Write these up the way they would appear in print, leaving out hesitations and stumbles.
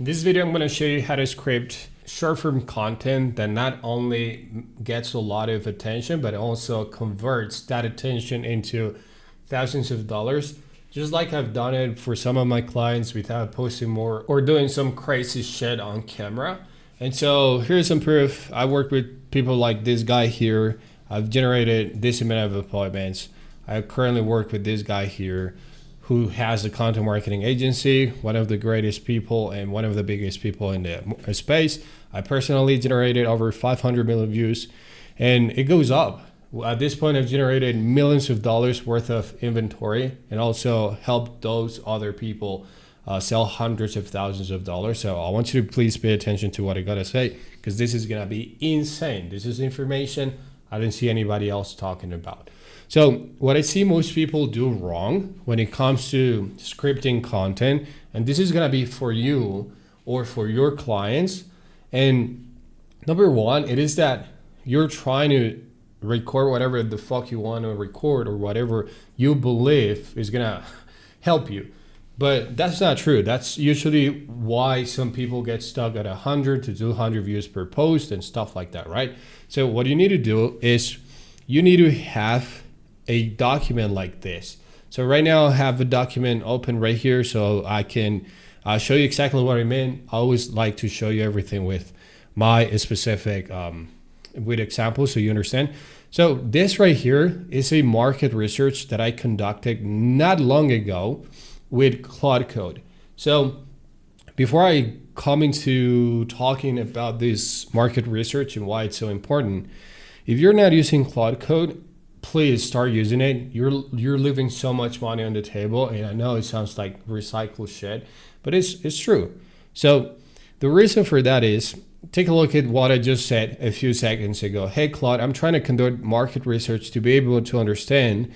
In this video, I'm going to show you how to script short-form content that not only gets a lot of attention, but also converts that attention into thousands of dollars, just like I've done it for some of my clients without posting more or doing some crazy shit on camera. And so here's some proof. I work with people like this guy here. I've generated this amount of appointments. I currently work with this guy here who has a content marketing agency, one of the greatest people and one of the biggest people in the space. I personally generated over 500 million views, and it goes up. At this point, I've generated millions of dollars worth of inventory and also helped those other people sell hundreds of thousands of dollars. So I want you to please pay attention to what I gotta say, because this is gonna be insane. This is information I didn't see anybody else talking about. So what I see most people do wrong when it comes to scripting content, and this is gonna be for you or for your clients. And number one, it is that you're trying to record whatever the fuck you want to record or whatever you believe is gonna help you. But that's not true. That's usually why some people get stuck at 100 to 200 views per post and stuff like that, right? So what you need to do is you need to have a document like this. So right now I have a document open right here so I can show you exactly what I mean. I always like to show you everything with my specific with examples so you understand. So this right here is a market research that I conducted not long ago with Claude Code. So before I come into talking about this market research and why it's so important, if you're not using Claude Code, please start using it. You're leaving so much money on the table, and I know it sounds like recycled shit, but it's true. So the reason for that is, take a look at what I just said a few seconds ago. Hey Claude, I'm trying to conduct market research to be able to understand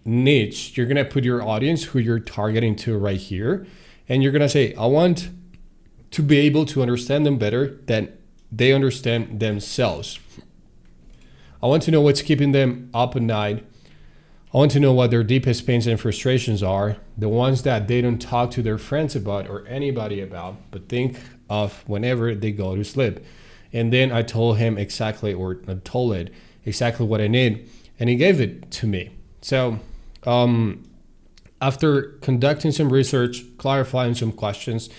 niche. You're gonna put your audience, who you're targeting to right here, and you're gonna say, I want to be able to understand them better than they understand themselves. I want to know what's keeping them up at night. I want to know what their deepest pains and frustrations are, the ones that they don't talk to their friends about or anybody about, but think of whenever they go to sleep. And then I told him exactly, or I told it exactly what I need, and he gave it to me. So after conducting some research, clarifying some questions,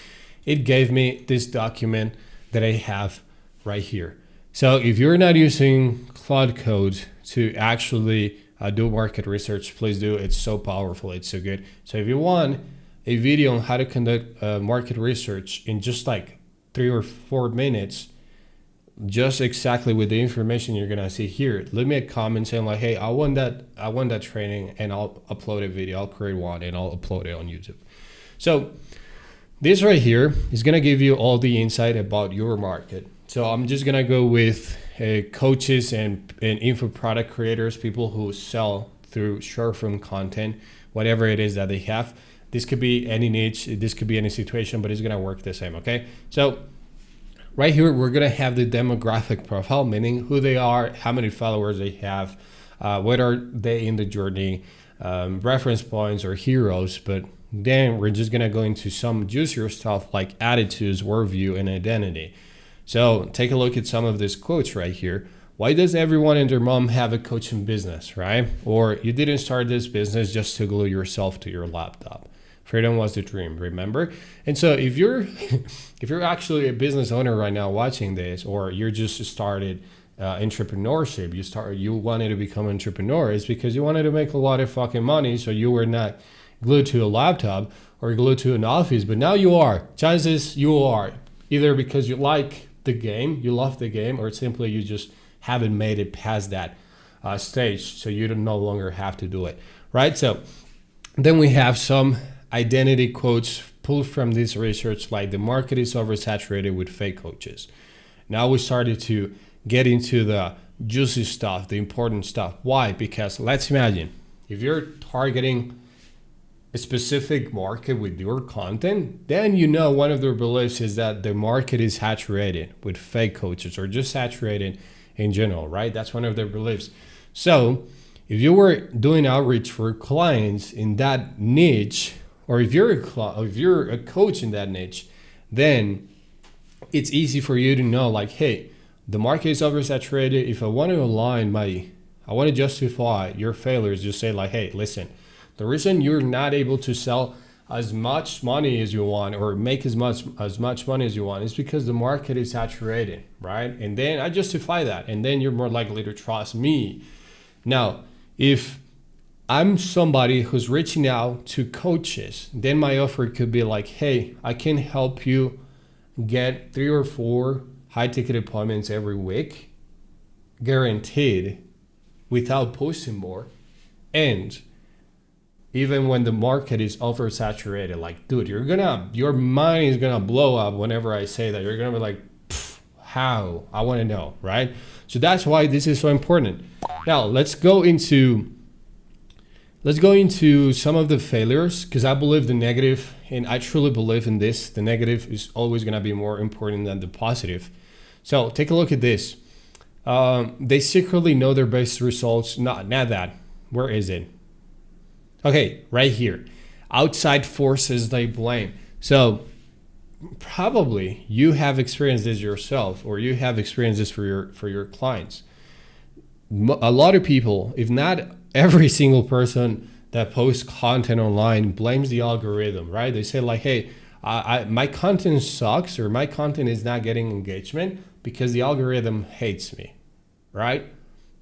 it gave me this document that I have right here. So if you're not using Claude Code to actually do market research, please do. It's so powerful. It's so good. So if you want a video on how to conduct market research in just like 3 or 4 minutes, just exactly with the information you're gonna see here, leave me a comment saying like, hey, I want that training, and I'll upload a video. I'll create one and I'll upload it on YouTube. So this right here is gonna give you all the insight about your market. So I'm just gonna go with coaches and info product creators, people who sell through short form content, whatever it is that they have. This could be any niche, this could be any situation, but it's gonna work the same, okay? So right here, we're gonna have the demographic profile, meaning who they are, how many followers they have, what are they in the journey, reference points or heroes, but then we're just gonna go into some juicier stuff like attitudes, worldview, and identity. So take a look at some of these quotes right here. Why does everyone and their mom have a coaching business, right? Or you didn't start this business just to glue yourself to your laptop. Freedom was the dream, remember? And so if you're actually a business owner right now watching this, or you're just started entrepreneurship, you wanted to become an entrepreneur, it's because you wanted to make a lot of fucking money, so you were not glued to a laptop or glued to an office, but now you are. Chances you are, either because you like the game, you love the game, or simply you just haven't made it past that stage, so you don't no longer have to do it, right? So then we have some identity quotes pulled from this research, like the market is oversaturated with fake coaches. Now we started to get into the juicy stuff, the important stuff. Why? Because let's imagine if you're targeting a specific market with your content, then you know one of their beliefs is that the market is saturated with fake coaches, or just saturated in general, right? That's one of their beliefs. So if you were doing outreach for clients in that niche, or if you're a coach in that niche, then it's easy for you to know like, hey, the market is oversaturated. If I want to I want to justify your failures, just say like, hey, listen, the reason you're not able to sell as much money as you want or make as much money as you want is because the market is saturated, right? And then I justify that, and then you're more likely to trust me. Now, if I'm somebody who's reaching out to coaches, then my offer could be like, hey, I can help you get 3 or 4 high ticket appointments every week, guaranteed, without posting more. And even when the market is oversaturated, like, dude, your mind is gonna blow up whenever I say that. You're gonna be like, how? I want to know, right? So that's why this is so important. Now let's go into some of the failures, because I believe the negative, and I truly believe in this, the negative is always gonna be more important than the positive. So take a look at this. They secretly know their best results. Not that. Where is it? Okay, right here. Outside forces they blame. So probably you have experienced this yourself, or you have experienced this for your clients. A lot of people, if not every single person that posts content online, blames the algorithm, right? They say like, hey, my content sucks, or my content is not getting engagement because the algorithm hates me, right?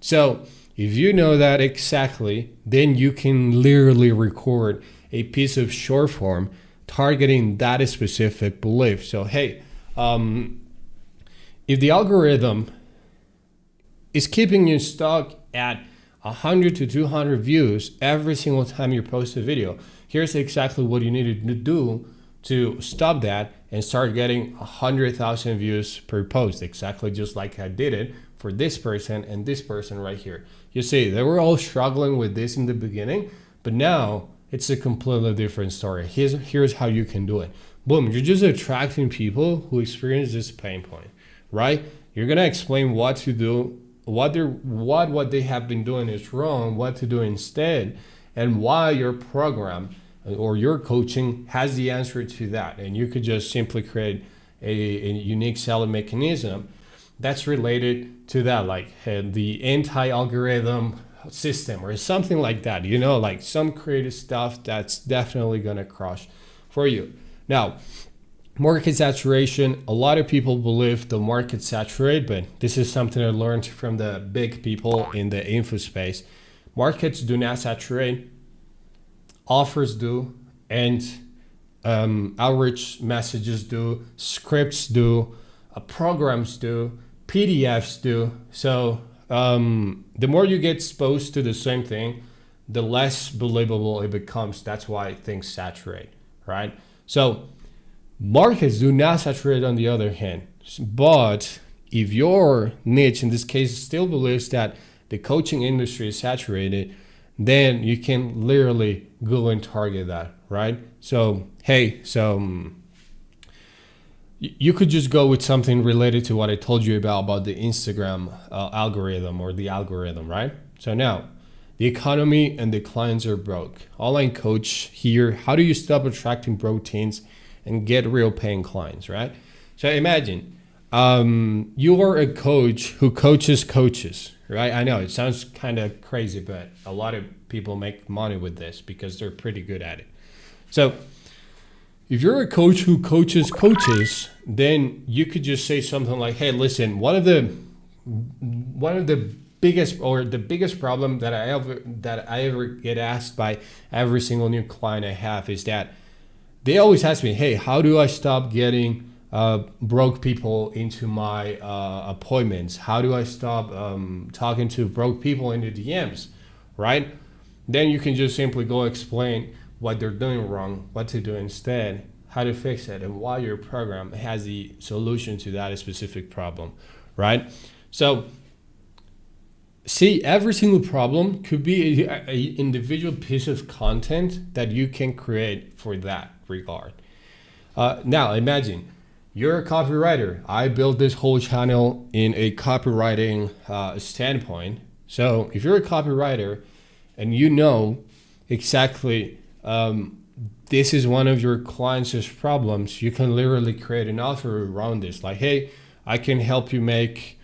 So if you know that exactly, then you can literally record a piece of short form targeting that specific belief. So, hey, if the algorithm is keeping you stuck at 100 to 200 views every single time you post a video, here's exactly what you need to do to stop that and start getting 100,000 views per post, exactly just like I did it for this person and this person right here. You see, they were all struggling with this in the beginning, but now it's a completely different story. Here's how you can do it. Boom, you're just attracting people who experience this pain point, right? You're gonna explain what to do, what they have been doing is wrong, what to do instead, and why your program or your coaching has the answer to that. And you could just simply create a unique selling mechanism that's related to that, like the anti-algorithm system or something like that, like some creative stuff that's definitely gonna crush for you. Now, market saturation, a lot of people believe the market's saturated, but this is something I learned from the big people in the info space. Markets do not saturate, offers do, and outreach messages do, scripts do, programs do, PDFs do. So the more you get exposed to the same thing, the less believable it becomes. That's why things saturate, right? So markets do not saturate on the other hand. But if your niche, in this case, still believes that the coaching industry is saturated, then you can literally go and target that, right? So, hey, you could just go with something related to what I told you about the Instagram algorithm or the algorithm, right? So now, the economy and the clients are broke. Online coach here, how do you stop attracting broke teens and get real paying clients, right? So imagine you are a coach who coaches coaches, right? I know it sounds kind of crazy, but a lot of people make money with this because they're pretty good at it. So if you're a coach who coaches coaches, then you could just say something like, hey, listen, one of the biggest problem that I ever get asked by every single new client I have is that they always ask me, hey, how do I stop getting broke people into my appointments? How do I stop talking to broke people in the DMs, right? Then you can just simply go explain what they're doing wrong, what to do instead, how to fix it, and why your program has the solution to that specific problem, right? So see, every single problem could be an individual piece of content that you can create for that regard. Now imagine you're a copywriter. I built this whole channel in a copywriting standpoint. So if you're a copywriter and you know exactly this is one of your clients' problems, you can literally create an offer around this. Like, hey, I can help you make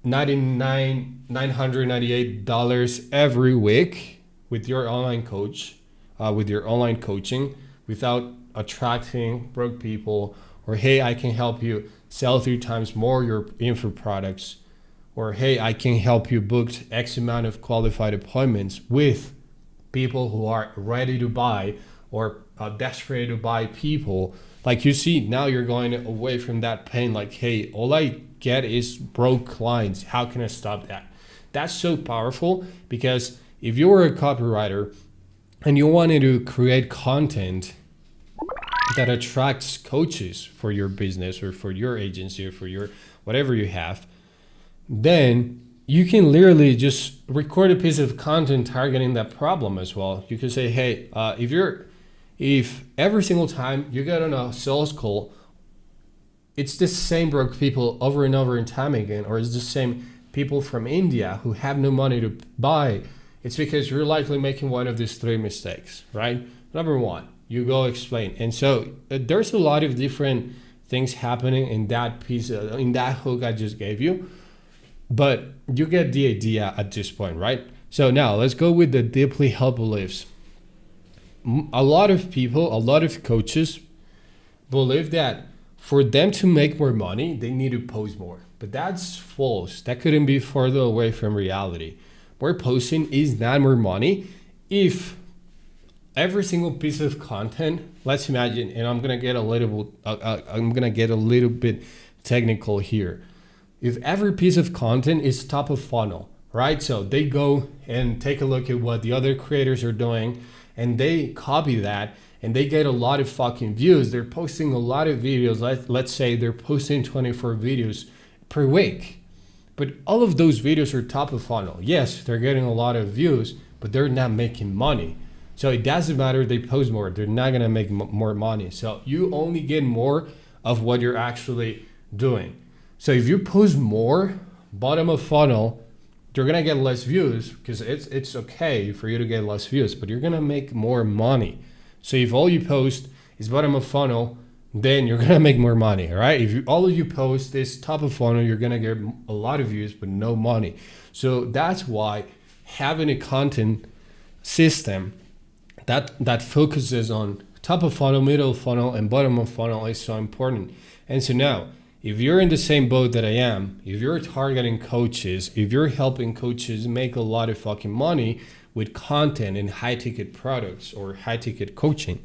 $998 every week with your online coach, with your online coaching, without attracting broke people. Or hey, I can help you sell 3 times more your info products. Or hey, I can help you book X amount of qualified appointments with people who are ready to buy or desperate to buy people. Like, you see, now you're going away from that pain. Like, hey, all I get is broke clients. How can I stop that? That's so powerful, because if you were a copywriter and you wanted to create content that attracts coaches for your business or for your agency or for your whatever you have, then you can literally just record a piece of content targeting that problem as well. You can say, hey, if every single time you get on a sales call, it's the same broke people over and over and time again, or it's the same people from India who have no money to buy, it's because you're likely making one of these 3 mistakes, right? Number 1, you go explain. And so there's a lot of different things happening in that piece, in that hook I just gave you. But you get the idea at this point, right? So now let's go with the deeply held beliefs. A lot of people, a lot of coaches believe that for them to make more money, they need to post more. But that's false. That couldn't be further away from reality. More posting is not more money. If every single piece of content, let's imagine, and I'm gonna get a little bit technical here. If every piece of content is top of funnel, right? So they go and take a look at what the other creators are doing and they copy that and they get a lot of fucking views. They're posting a lot of videos. Let's say they're posting 24 videos per week. But all of those videos are top of funnel. Yes, they're getting a lot of views, but they're not making money. So it doesn't matter if they post more. They're not going to make more money. So you only get more of what you're actually doing. So if you post more, bottom of funnel, you're gonna get less views, because it's okay for you to get less views, but you're gonna make more money. So if all you post is bottom of funnel, then you're gonna make more money, all right? If all you post is top of funnel, you're gonna get a lot of views, but no money. So that's why having a content system that focuses on top of funnel, middle of funnel, and bottom of funnel is so important. And so now, if you're in the same boat that I am, if you're targeting coaches, if you're helping coaches make a lot of fucking money with content and high ticket products or high ticket coaching,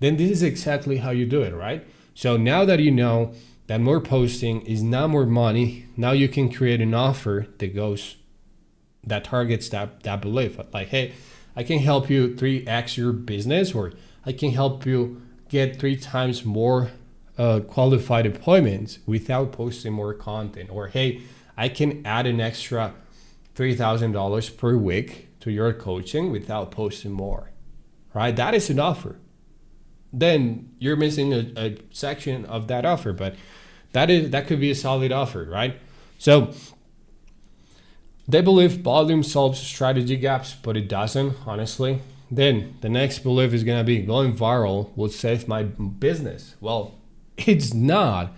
then this is exactly how you do it, right? So now that you know that more posting is not more money, now you can create an offer that targets that belief. Like, hey, I can help you 3x your business, or I can help you get 3 times more qualified appointments without posting more content. Or hey, I can add an extra $3,000 per week to your coaching without posting more, right? That is an offer. Then you're missing a section of that offer, but that could be a solid offer, right? So they believe volume solves strategy gaps, but it doesn't, honestly. Then the next belief is gonna be going viral will save my business. Well, it's not.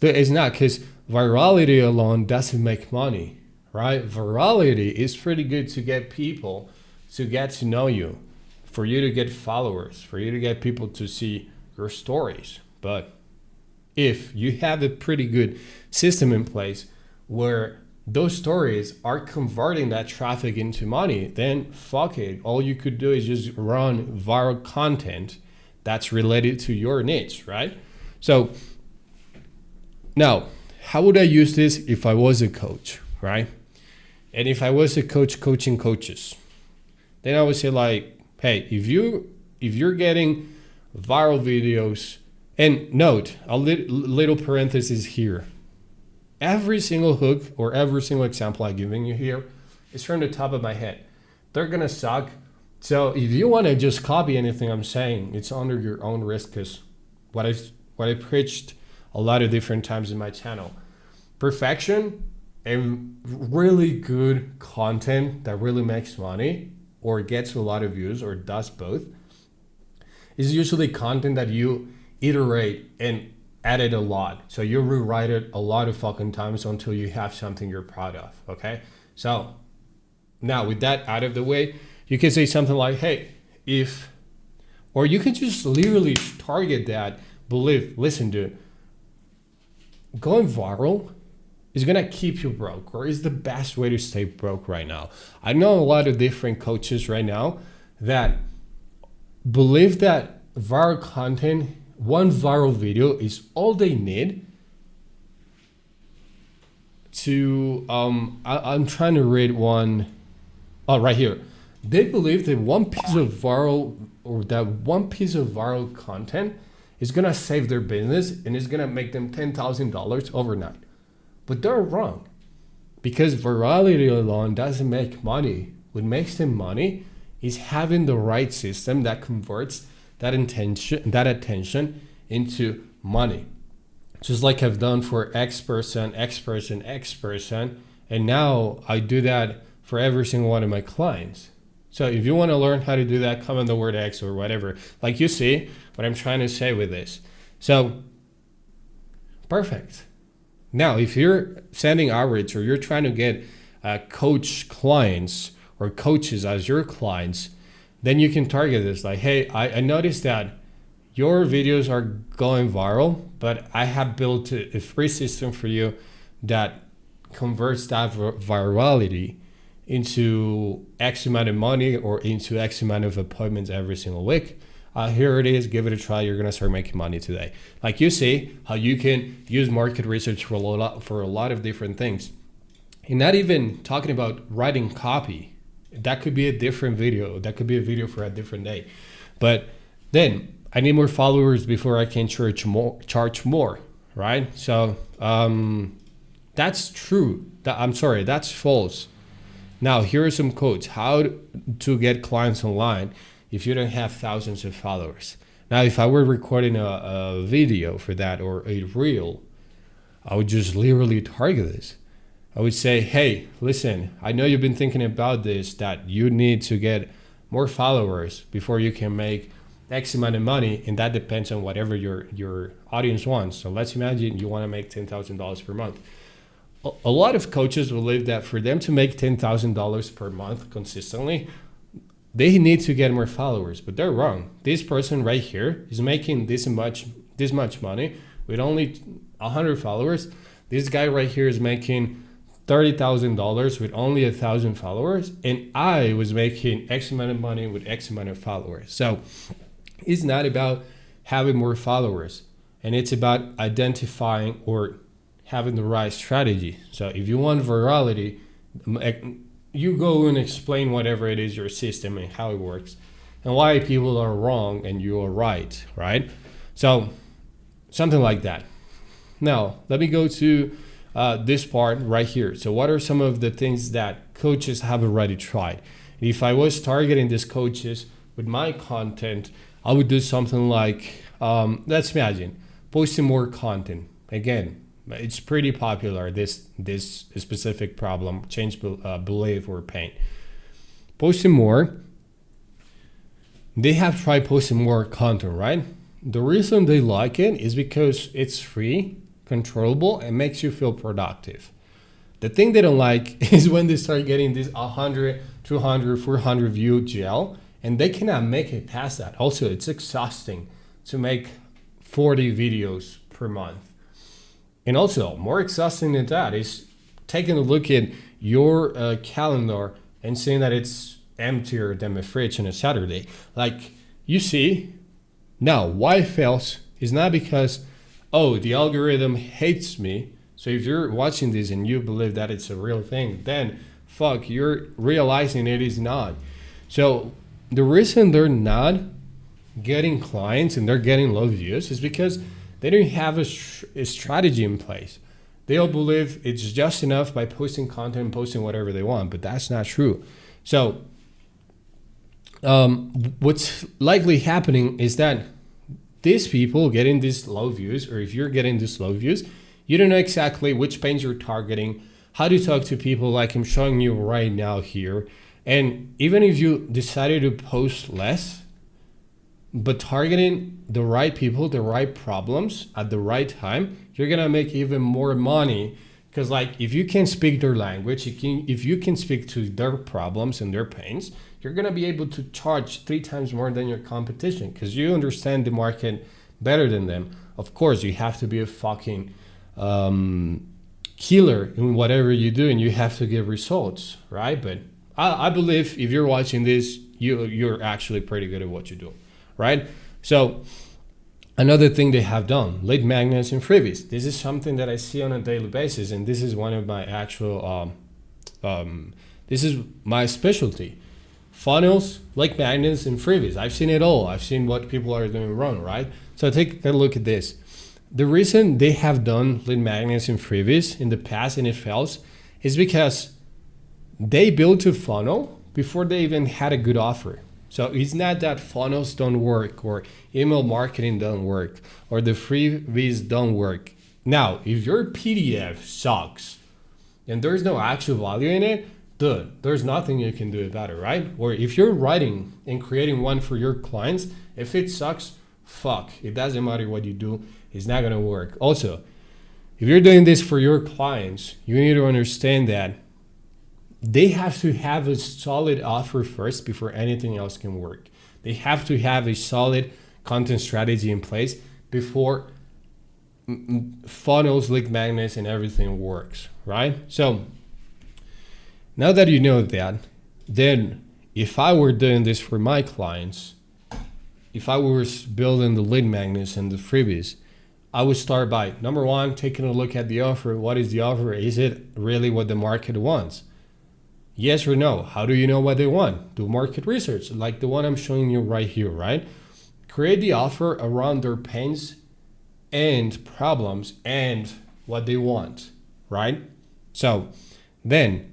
It's not, because virality alone doesn't make money, right? Virality is pretty good to get people to get to know you, for you to get followers, for you to get people to see your stories. But if you have a pretty good system in place where those stories are converting that traffic into money, then fuck it. All you could do is just run viral content that's related to your niche, right? So now, how would I use this if I was a coach, right? And if I was a coach coaching coaches, then I would say, like, hey, if you're getting viral videos, and note a little parenthesis here, every single hook or every single example I'm giving you here is from the top of my head. They're gonna suck. So if you want to just copy anything I'm saying, it's under your own risk, because what I preached a lot of different times in my channel, perfection and really good content that really makes money or gets a lot of views or does both, It's usually content that you iterate and edit a lot. So you rewrite it a lot of fucking times until you have something you're proud of, okay? So now with that out of the way, you can say something like, hey, or you can just literally target that belief. Listen, dude, going viral is gonna keep you broke, or is the best way to stay broke right now. I know a lot of different coaches right now that believe that viral content, one viral video is all they need to, I'm trying to read one, oh, right here. They believe that one piece of viral content is gonna save their business and is gonna make them $10,000 overnight. But they're wrong, because virality alone doesn't make money. What makes them money is having the right system that converts that attention into money. Just like I've done for X person, and now I do that for every single one of my clients. So if you want to learn how to do that, comment the word X or whatever. Like, you see what I'm trying to say with this. So perfect. Now, if you're sending outreach, or you're trying to get coach clients or coaches as your clients, then you can target this. Like, hey, I noticed that your videos are going viral, but I have built a free system for you that converts that virality into X amount of money or into X amount of appointments every single week. Here it is, give it a try. You're gonna start making money today. Like, you see how you can use market research for a lot of different things. And not even talking about writing copy. That could be a different video. That could be a video for a different day. But then I need more followers before I can charge more, right? So that's true. That's false. Now, here are some codes. How to get clients online if you don't have thousands of followers. Now, if I were recording a video for that, or a reel, I would just literally target this. I would say, hey, listen, I know you've been thinking about this, that you need to get more followers before you can make X amount of money, and that depends on whatever your audience wants. So let's imagine you want to make $10,000 per month. A lot of coaches believe that for them to make $10,000 per month consistently, they need to get more followers, but they're wrong. This person right here is making this much money with only 100 followers. This guy right here is making $30,000 with only 1,000 followers, and I was making X amount of money with X amount of followers. So it's not about having more followers, and it's about identifying or having the right strategy. So if you want virality, you go and explain whatever it is, your system and how it works, and why people are wrong and you are right? So something like that. Now, let me go to this part right here. So what are some of the things that coaches have already tried? If I was targeting these coaches with my content, I would do something like, let's imagine, posting more content. Again, it's pretty popular, this specific problem, change belief or pain. Posting more, they have tried posting more content, right? The reason they like it is because it's free, controllable, and makes you feel productive. The thing they don't like is when they start getting this 100, 200, 400 view gel, and they cannot make it past that. Also, it's exhausting to make 40 videos per month. And also, more exhausting than that is taking a look at your calendar and seeing that it's emptier than a fridge on a Saturday. Like, you see, now why it fails is not because, oh, the algorithm hates me. So if you're watching this and you believe that it's a real thing, then fuck, you're realizing it is not. So the reason they're not getting clients and they're getting low views is because they don't have a strategy in place. They all believe it's just enough by posting content, posting whatever they want, but that's not true. So what's likely happening is that these people getting these low views, or if you're getting these low views, you don't know exactly which page you're targeting, how to talk to people like I'm showing you right now here. And even if you decided to post less, But targeting the right people, the right problems at the right time, you're gonna make even more money. Because like if you can speak their language, if you can speak to their problems and their pains, you're gonna be able to charge 3 times more than your competition because you understand the market better than them. Of course, you have to be a fucking killer in whatever you do, and you have to get results, right? But I believe if you're watching this, you're actually pretty good at what you do, right? So another thing they have done, lead magnets and freebies. This is something that I see on a daily basis, and this is one of my actual, this is my specialty. Funnels, lead magnets, and freebies. I've seen it all. I've seen what people are doing wrong, right? So take a look at this. The reason they have done lead magnets and freebies in the past and it fails is because they built a funnel before they even had a good offer. So it's not that funnels don't work or email marketing don't work or the freebies don't work. Now, if your PDF sucks and there's no actual value in it, dude, there's nothing you can do about it, right? Or if you're writing and creating one for your clients, if it sucks, fuck, it doesn't matter what you do, it's not gonna work. Also, if you're doing this for your clients, you need to understand that they have to have a solid offer first before anything else can work. They have to have a solid content strategy in place before funnels, lead magnets, and everything works, right? So now that you know that, then if I were doing this for my clients, if I was building the lead magnets and the freebies, I would start by, number one, taking a look at the offer. What is the offer? Is it really what the market wants? Yes or no? How do you know what they want? Do market research, like the one I'm showing you right here, right? Create the offer around their pains and problems and what they want, right? So then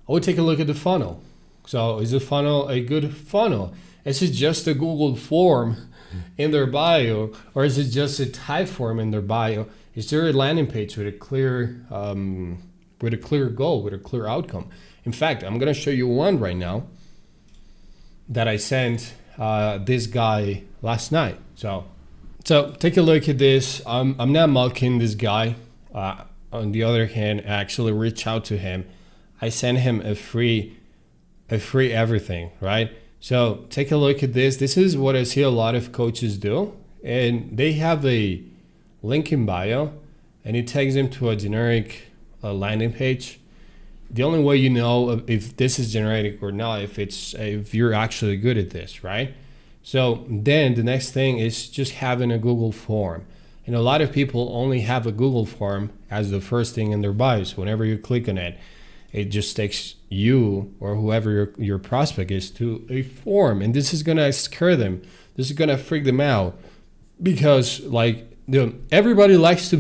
I would take a look at the funnel. So is the funnel a good funnel? Is it just a Google form in their bio, or is it just a type form in their bio? Is there a landing page with a clear goal, with a clear outcome? In fact, I'm gonna show you one right now that I sent this guy last night. So take a look at this. I'm not mocking this guy. On the other hand, I actually reached out to him. I sent him a free everything, right? So take a look at this. This is what I see a lot of coaches do. And they have a link in bio and it takes them to a generic landing page. The only way you know if this is generic or not, if you're actually good at this, right? So then the next thing is just having a Google form. And a lot of people only have a Google form as the first thing in their bios. Whenever you click on it, it just takes you or whoever your prospect is to a form. And this is going to scare them. This is going to freak them out because everybody likes to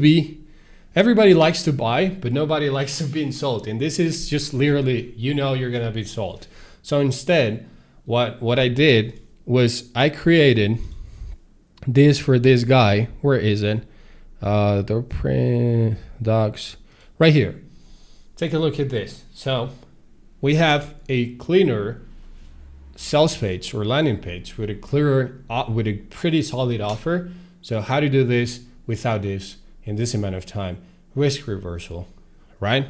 buy, but nobody likes to be sold. And this is just literally, you're going to be sold. So instead, what I did was I created this for this guy. Where is it? The print docs right here. Take a look at this. So we have a cleaner sales page or landing page with a pretty solid offer. So how to do this without this in this amount of time? Risk reversal, right?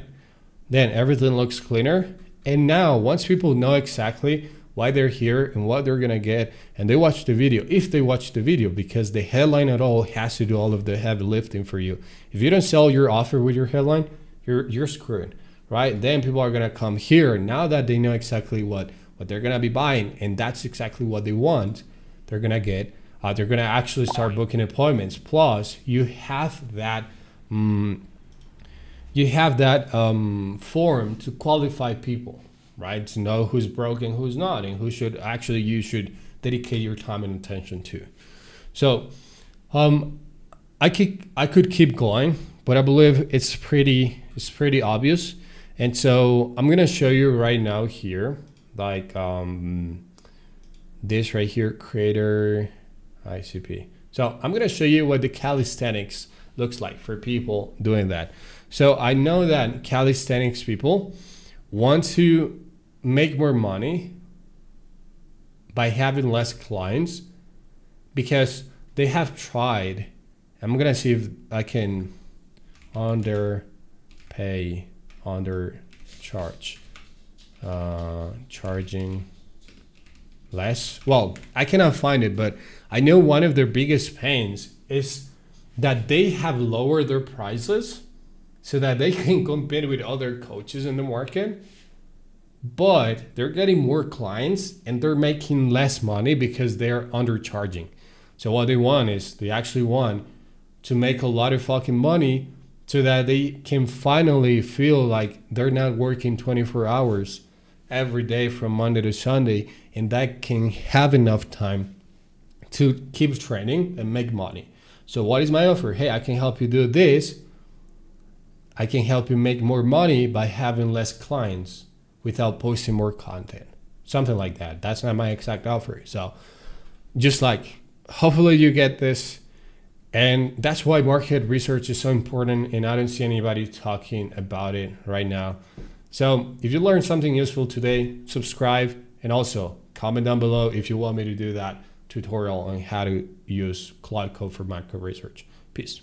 Then everything looks cleaner. And now once people know exactly why they're here and what they're gonna get, and they watch the video, if they watch the video, because the headline at all has to do all of the heavy lifting for you. If you don't sell your offer with your headline, you're screwed, right? Then people are gonna come here now that they know exactly what they're gonna be buying, and that's exactly what they want. They're gonna get. They're gonna actually start booking appointments. Plus, you have that. Form to qualify people, right? To know who's broken, who's not, and who should actually you should dedicate your time and attention to. So, I could keep going, but I believe it's pretty obvious. And so I'm gonna show you right now here, like this right here, creator ICP. So I'm gonna show you what the calisthenics looks like for people doing that. So I know that calisthenics people want to make more money by having less clients because they have tried. I'm gonna see if I can underpay, undercharge, charging less. Well, I cannot find it, but I know one of their biggest pains is that they have lowered their prices so that they can compete with other coaches in the market, but they're getting more clients and they're making less money because they're undercharging. So what they want is they actually want to make a lot of fucking money so that they can finally feel like they're not working 24 hours every day from Monday to Sunday, and that can have enough time to keep training and make money. So what is my offer? Hey, I can help you do this. I can help you make more money by having less clients without posting more content. Something like that. That's not my exact offer. So just like, hopefully you get this. And that's why market research is so important. And I don't see anybody talking about it right now. So if you learned something useful today, subscribe, and also comment down below if you want me to do that tutorial on how to use Cloud Code for market research. Peace.